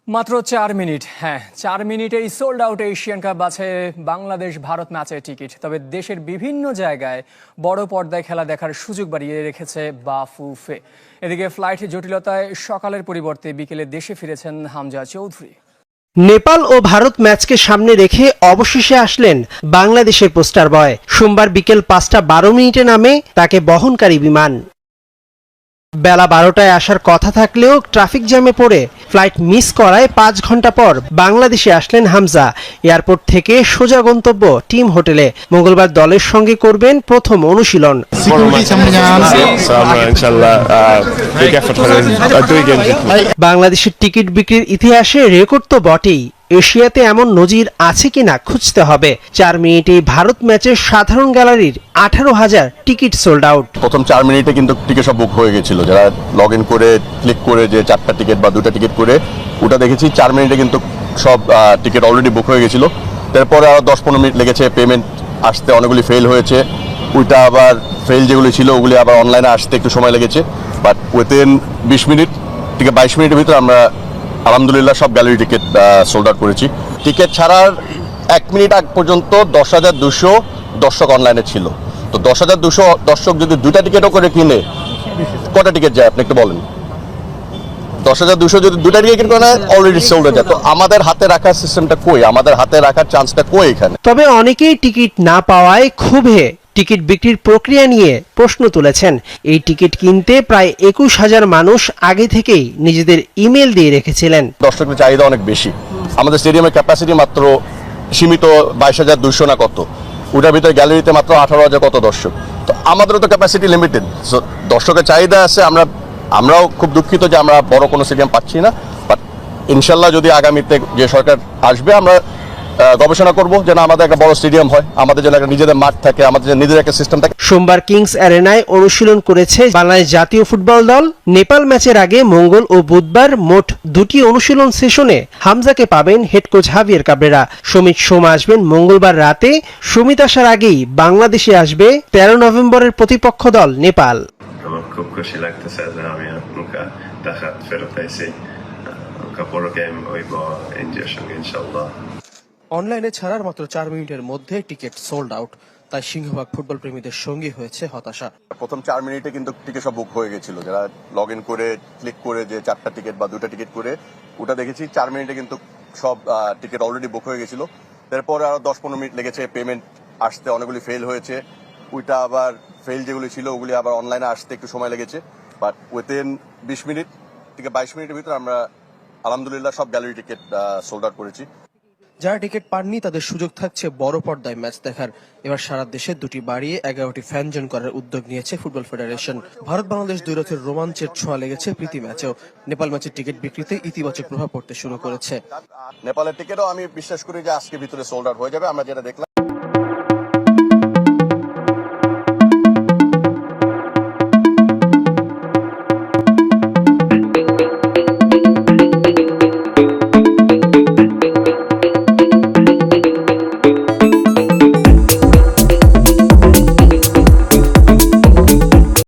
মাত্র 4 মিনিট। হ্যাঁ, 4 মিনিটেই সোল্ড আউট এশিয়ান কাপ আছে বাংলাদেশ ভারত ম্যাচের টিকিট। তবে দেশের বিভিন্ন জায়গায় বড় পর্দায় খেলা দেখার সুযোগ বাড়িয়ে রেখেছে বাফুফে। এদিকে ফ্লাইট জটিলতায় সকালের পরিবর্তে বিকেলে দেশে ফিরেছেন হামজা চৌধুরী। নেপাল ও ভারত ম্যাচকে সামনে রেখে অবশেষে আসলেন বাংলাদেশের পোস্টার বয়। সোমবার বিকেল 5:12 নামে তাকে বহনকারী বিমান। বেলা 12টায় আসার কথা থাকলেও ট্রাফিক জ্যামে পড়ে ফ্লাইট মিস করায় 5 ঘন্টা পর বাংলাদেশে আসলেন হামজা। এয়ারপোর্ট থেকে সোজা গন্তব্য টিম হোটেলে। মঙ্গলবার দলের সঙ্গে করবেন প্রথম অনুশীলন। বাংলাদেশের টিকিট বিক্রির ইতিহাসে রেকর্ড তো বটেই, এশিয়াতে এমন নজির আছে কিনা খুঁজতে হবে। 4 মিনিটেই ভারত ম্যাচের সাধারণ গ্যালারির 18,000 টিকিট সোল্ড আউট। প্রথম 4 মিনিটে কিন্তু টিকিট সব বুক হয়ে গেছিল। যারা লগ ইন করে ক্লিক করে যে 4টা টিকিট বা 2টা টিকিট করে ওটা দেখেছি, 4 মিনিটে কিন্তু সব টিকিট অলরেডি বুক হয়ে গেছিল। তারপরে আরো 10-15 মিনিট লেগেছে পেমেন্ট আসতে, অনেকগুলি ফেল হয়েছে। ওইটা আবার ফেল যেগুলি ছিল ওগুলি আবার অনলাইনে আসতে একটু সময় লেগেছে। বাট উইথিন 20 মিনিট থেকে 22 মিনিটের ভিতরে আমরা আলহামদুলিল্লাহ সব গ্যালারি টিকিট সোল্ড আউট করেছি। টিকিট ছাড়ার 1 মিনিট আগ পর্যন্ত 10,200 দর্শক অনলাইনে ছিল। তো 10,200 দর্শক যদি 2টা টিকিটও করে কিনে কটা টিকিট যায় আপনি একটু বলেন? 10,200 যদি 2টা টিকিট করে অলরেডি সোল্ড হয়ে যায়। তো আমাদের হাতে রাখার সিস্টেমটা কই? আমাদের হাতে রাখার চান্সটা কই এখানে? তবে অনেকেই টিকিট না পাওয়ায় ক্ষোভে টিকিট বিক্রির প্রক্রিয়া নিয়ে প্রশ্ন তুলেছেন। এই টিকিট কিনতে প্রায় 21,000 মানুষ আগে থেকেই নিজেদের ইমেল দিয়ে রেখেছিলেন। দর্শকের চাহিদা অনেক বেশি। আমাদের স্টেডিয়ামের ক্যাপাসিটি মাত্র সীমিত 22,200 না কত, ওটার ভিতরে গ্যালারিতে মাত্র 18,000 কত দর্শক। তো আমাদেরও তো ক্যাপাসিটি লিমিটেড। দর্শকের চাহিদা আছে, আমরাও খুব দুঃখিত যে আমরা বড় কোনো স্টেডিয়াম পাচ্ছি না। বাট ইনশাল্লাহ যদি আগামীতে যে সরকার আসবে আমরা গবেষণা করব যেন আমাদের একটা বড় স্টেডিয়াম হয়, আমাদের যেন একটা নিজেদের মাঠ থাকে, আমাদের যেন নিজেদের একটা সিস্টেম থাকে। সোমবার কিংস অ্যারেনায় অনুশীলন করেছে বাংলাদেশ জাতীয় ফুটবল দল। নেপাল ম্যাচের আগে মঙ্গল ও বুধবার মোট 2টি অনুশীলন সেশনে হামজাকে পাবেন head coach Javier Cabrera. Samit Som আসবেন মঙ্গলবার রাতে। সমিত আসার আগেই বাংলাদেশে আসবে 13 নভেম্বরের প্রতিপক্ষ দল নেপাল। আমার খুব খুশি লাগতেছে যে আমি নৌকা দেখাত ফেরত পাইছি। বড় গেম হইব ইন্ডিয়ার সঙ্গে ইনশাল্লাহ। অনলাইনে ছাড়ার মাত্র 4 মিনিটের মধ্যে টিকিট সোল্ড আউট, তাই সিংহভাগ ফুটবল প্রেমীদের সঙ্গী হয়েছে হতাশা। প্রথম 4 মিনিটে কিন্তু টিকিট সব বুক হয়ে গেছিল। যারা লগ ইন করে ক্লিক করে যে 4টা টিকিট বা 2টা টিকিট করে ওটা দেখেছি, 4 মিনিটে কিন্তু সব টিকিট অলরেডি বুক হয়ে গেছিল। তারপরে আরো 10-15 মিনিট লেগেছে পেমেন্ট আসতে, অনেকগুলি ফেল হয়েছে। ওইটা আবার ফেল যেগুলি ছিল ওগুলি আবার অনলাইনে আসতে একটু সময় লেগেছে। বাট উইথিন 20 মিনিট থেকে 22 মিনিটের ভিতরে আমরা আলহামদুলিল্লাহ সব গ্যালারি টিকিট সোল্ড আউট করেছি। যারা টিকিট পাননি তাদের সুযোগ থাকছে বড় পর্দায় ম্যাচ দেখার। এবার সারা দেশে 2টি বাড়িয়ে 11টি ফ্যান জোন করার উদ্যোগ নিয়েছে ফুটবল ফেডারেশন। ভারত বাংলাদেশ দুই রথের রোমাঞ্চের ছোঁয়া লেগেছে প্রীতি ম্যাচেও। নেপাল ম্যাচের টিকিট বিক্রিতে ইতিবাচক প্রভাব পড়তে শুরু করেছে। নেপালের টিকিটও আমি বিশ্বাস করি যে আজকে ভিতরে সোল্ড আউট হয়ে যাবে। আমরা যেটা দেখলাম